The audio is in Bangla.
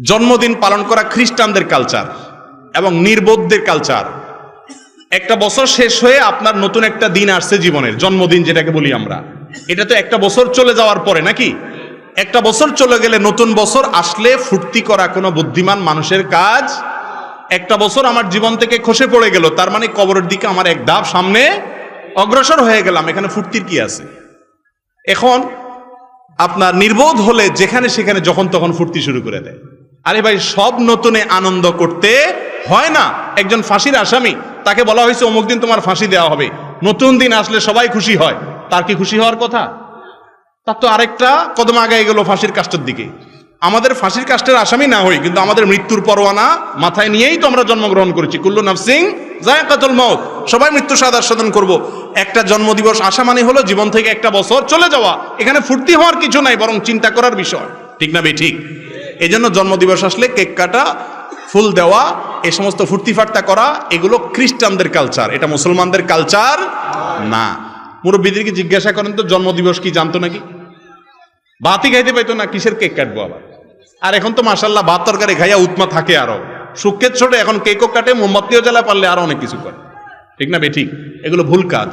জন্মদিন পালন করা খ্রিস্টানদের কালচার এবং নির্বোধদের কালচার। একটা বছর শেষ হয়ে আপনার নতুন একটা দিন আসছে জীবনের, জন্মদিন যেটাকে বলি আমরা। এটা তো একটা বছর চলে যাওয়ার পরে নাকি? একটা বছর চলে গেলে নতুন বছর আসলে ফুর্তি করা কোনো বুদ্ধিমান মানুষের কাজ। একটা বছর আমার জীবন থেকে খসে পড়ে গেল, তার মানে কবরের দিকে আমার এক ধাপ সামনে অগ্রসর হয়ে গেলাম, এখানে ফুর্তির কি আছে? এখন আপনার নির্বোধ হলে যেখানে সেখানে যখন তখন ফুর্তি শুরু করে দেয়। আরে ভাই, সব নতুনে আনন্দ করতে হয় না। একজন ফাঁসির আসামি, তাকে বলা হয়েছে অমুক দিন তোমার ফাঁসি দেওয়া হবে, নতুন দিন আসলে সবাই খুশি হয়, তার কি খুশি হওয়ার কথা? তার তো আরেকটা কদম আগায় গেল ফাঁসির কাষ্ঠের দিকে। আমাদের ফাঁসির কাষ্ঠের আসামি না হই, কিন্তু আমাদের মৃত্যুর পরোয়ানা মাথায় নিয়েই তো আমরা জন্মগ্রহণ করেছি। কুল্লু নাফসিন যায়কাতুল মাউত, সবাই মৃত্যু স্বাদ আস্বাদন করব। একটা জন্মদিবস আসা মানে হলো জীবন থেকে একটা বছর চলে যাওয়া। এখানে ফুর্তি হওয়ার কিছু নাই, বরং চিন্তা করার বিষয়। ঠিক না ঠিক? এই জন্য জন্মদিবস আসলে কেক কাটা, ফুল দেওয়া, এই সমস্ত ফুর্তি ফার্তা করা, এগুলো খ্রিস্টানদের কালচার, এটা মুসলমানদের কালচার না। মুরব্বীদেরকে জিজ্ঞাসা করেন তো, জন্মদিবস কি জানতো নাকি? ভাতই খাইতে পাইতো না, কিসের কেক কাটবো আবার? আর এখন তো মাশাল্লাহ ভাত তরকারি খাইয়া উৎমা থাকে, আরো সুখের ছোট, এখন কেকও কাটে, মোমবাতিও জ্বালা, পারলে আরো অনেক কিছু করে। ঠিক না ঠিক? এগুলো ভুল কাজ।